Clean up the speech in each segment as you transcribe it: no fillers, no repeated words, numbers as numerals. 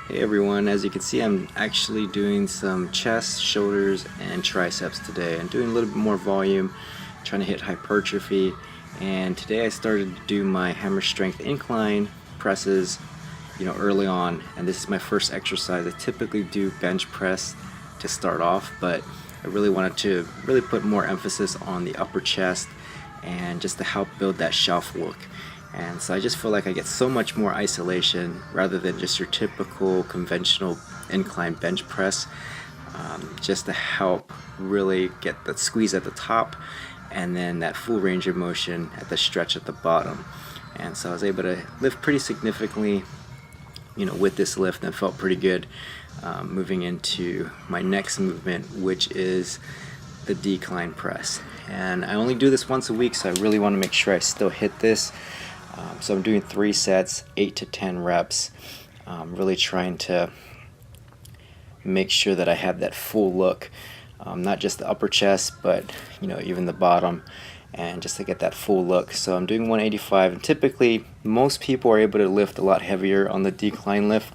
Hey everyone, as you can see I'm actually doing some chest, shoulders, and triceps today. I'm doing a little bit more volume, trying to hit hypertrophy, and today I started to do my hammer strength incline presses early on, and this is my first exercise. I typically do bench press to start off, but I really wanted to really put more emphasis on the upper chest and just to help build that shelf look. And so I just feel like I get so much more isolation rather than just your typical conventional incline bench press, just to help really get that squeeze at the top and then that full range of motion at the stretch at the bottom. And so I was able to lift pretty significantly with this lift, and felt pretty good moving into my next movement, which is the decline press. And I only do this once a week, so I really want to make sure I still hit this. So I'm doing 3 sets, 8 to 10 reps, really trying to make sure that I have that full look, not just the upper chest, but even the bottom, and just to get that full look. So I'm doing 185, and typically most people are able to lift a lot heavier on the decline lift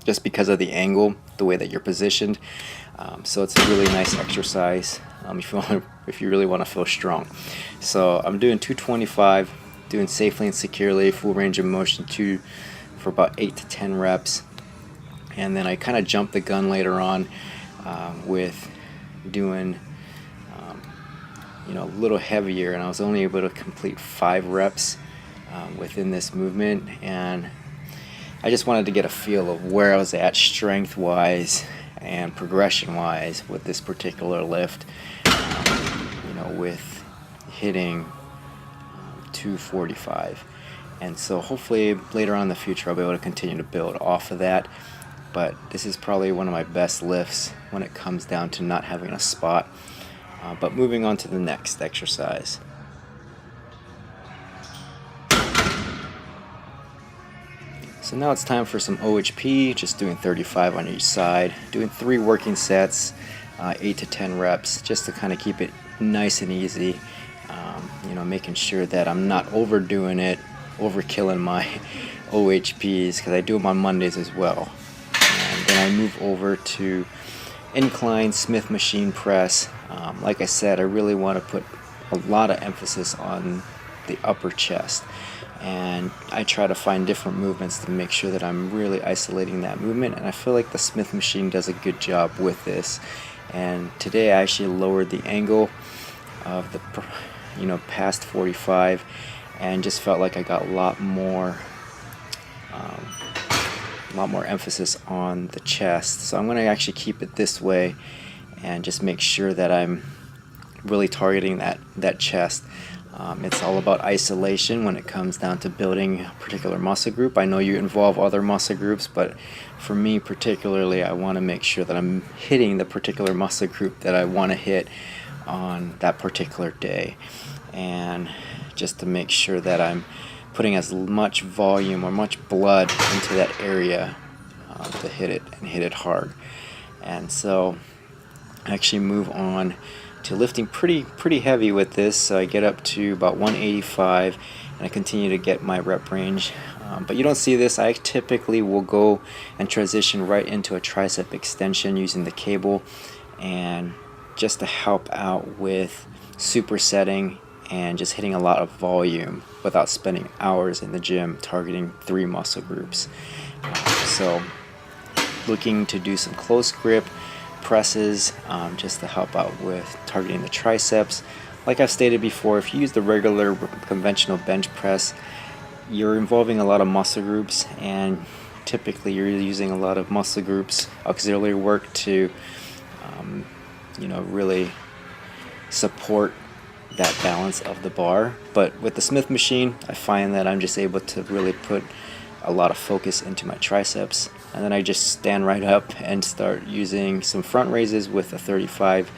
just because of the angle, the way that you're positioned. So it's a really nice exercise if you really want to feel strong. So I'm doing 225, doing safely and securely, full range of motion for about 8 to 10 reps. And then I kind of jumped the gun later on with doing a little heavier, and I was only able to complete 5 reps within this movement. And I just wanted to get a feel of where I was at strength wise and progression wise with this particular lift, with hitting 245. And so hopefully later on in the future I'll be able to continue to build off of that, but this is probably one of my best lifts when it comes down to not having a spot. But moving on to the next exercise. So now it's time for some OHP, just doing 35 on each side, doing 3 working sets, 8 to 10 reps, just to kind of keep it nice and easy. Making sure that I'm not overdoing it, overkilling my OHPs, because I do them on Mondays as well. And then I move over to incline Smith machine press. Like I said, I really want to put a lot of emphasis on the upper chest, and I try to find different movements to make sure that I'm really isolating that movement, and I feel like the Smith machine does a good job with this. And today I actually lowered the angle of the past 45, and just felt like I got a lot more emphasis on the chest. So I'm going to actually keep it this way and just make sure that I'm really targeting that chest. It's all about isolation when it comes down to building a particular muscle group. I know you involve other muscle groups, but for me particularly, I want to make sure that I'm hitting the particular muscle group that I want to hit on that particular day, and just to make sure that I'm putting as much volume or much blood into that area to hit it, and hit it hard. And so I actually move on to lifting pretty heavy with this. So I get up to about 185, and I continue to get my rep range. But you don't see this. I typically will go and transition right into a tricep extension using the cable, and just to help out with supersetting and just hitting a lot of volume without spending hours in the gym targeting 3 muscle groups. So looking to do some close grip presses, just to help out with targeting the triceps. Like I've stated before, if you use the regular conventional bench press, you're involving a lot of muscle groups, and typically you're using a lot of muscle groups auxiliary work to really support that balance of the bar. But with the Smith machine, I find that I'm just able to really put a lot of focus into my triceps, and then I just stand right up and start using some front raises with a 35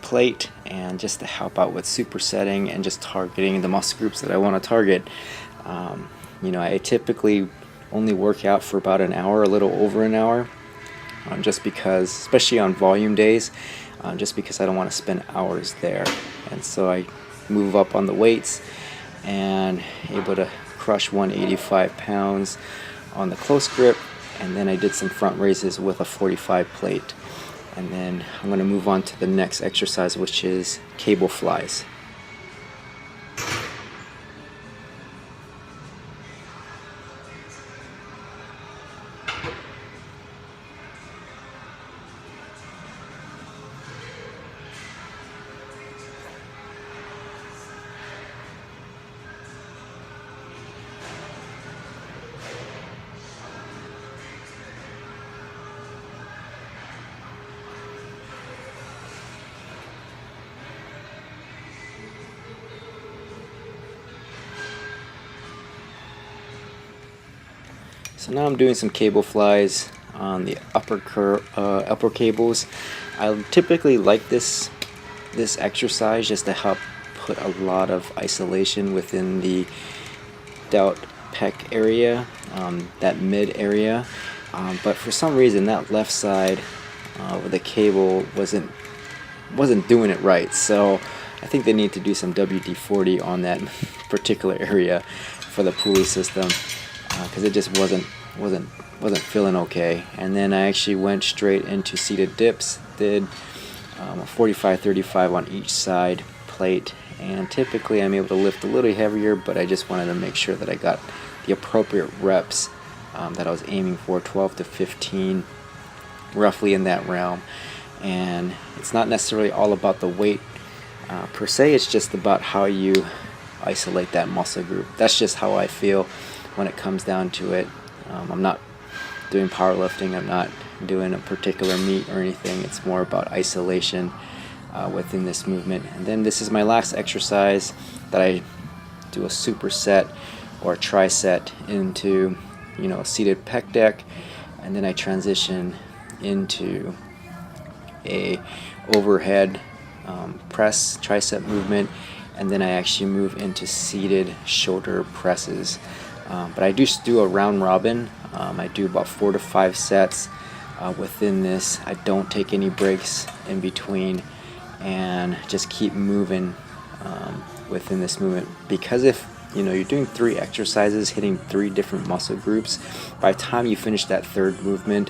plate, and just to help out with supersetting and just targeting the muscle groups that I want to target. I typically only work out for about an hour, a little over an hour, just because, especially on volume days, just because I don't want to spend hours there. And so I move up on the weights and able to crush 185 pounds on the close grip, and then I did some front raises with a 45 plate. And then I'm going to move on to the next exercise, which is cable flies. So now I'm doing some cable flies on the upper cables. I typically like this exercise just to help put a lot of isolation within the delt pec area, that mid area. But for some reason that left side with the cable wasn't doing it right. So I think they need to do some WD-40 on that particular area for the pulley system, because it just wasn't feeling okay. And then I actually went straight into seated dips, did a 45-35 on each side plate, and typically I'm able to lift a little heavier, but I just wanted to make sure that I got the appropriate reps that I was aiming for, 12 to 15, roughly in that realm. And it's not necessarily all about the weight per se, it's just about how you isolate that muscle group. That's just how I feel when it comes down to it. I'm not doing powerlifting, I'm not doing a particular meet or anything. It's more about isolation within this movement. And then this is my last exercise that I do a superset or a triset into, a seated pec deck, and then I transition into a overhead press tricep movement, and then I actually move into seated shoulder presses. But I just do a round robin. I do about 4 to 5 sets within this. I don't take any breaks in between and just keep moving within this movement, because if you're doing 3 exercises hitting 3 different muscle groups, by the time you finish that third movement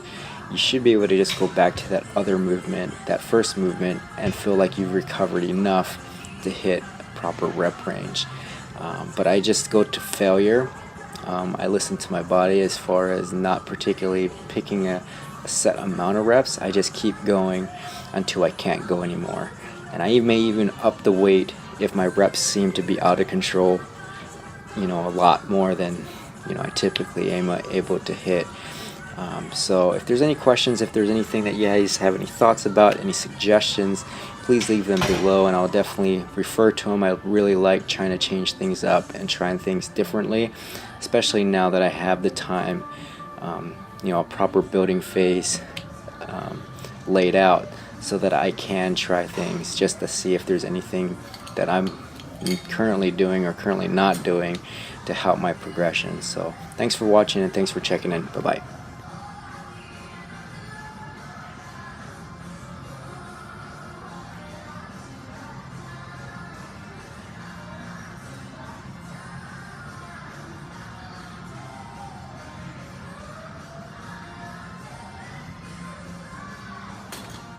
you should be able to just go back to that other movement, that first movement, and feel like you've recovered enough to hit proper rep range. But I just go to failure. I listen to my body as far as not particularly picking a set amount of reps. I just keep going until I can't go anymore. And I may even up the weight if my reps seem to be out of control, a lot more than I typically am able to hit. So if there's any questions, if there's anything that you guys have any thoughts about, any suggestions, please leave them below and I'll definitely refer to them. I really like trying to change things up and trying things differently, especially now that I have the time, a proper building phase laid out, so that I can try things just to see if there's anything that I'm currently doing or currently not doing to help my progression. So thanks for watching and thanks for checking in. Bye-bye.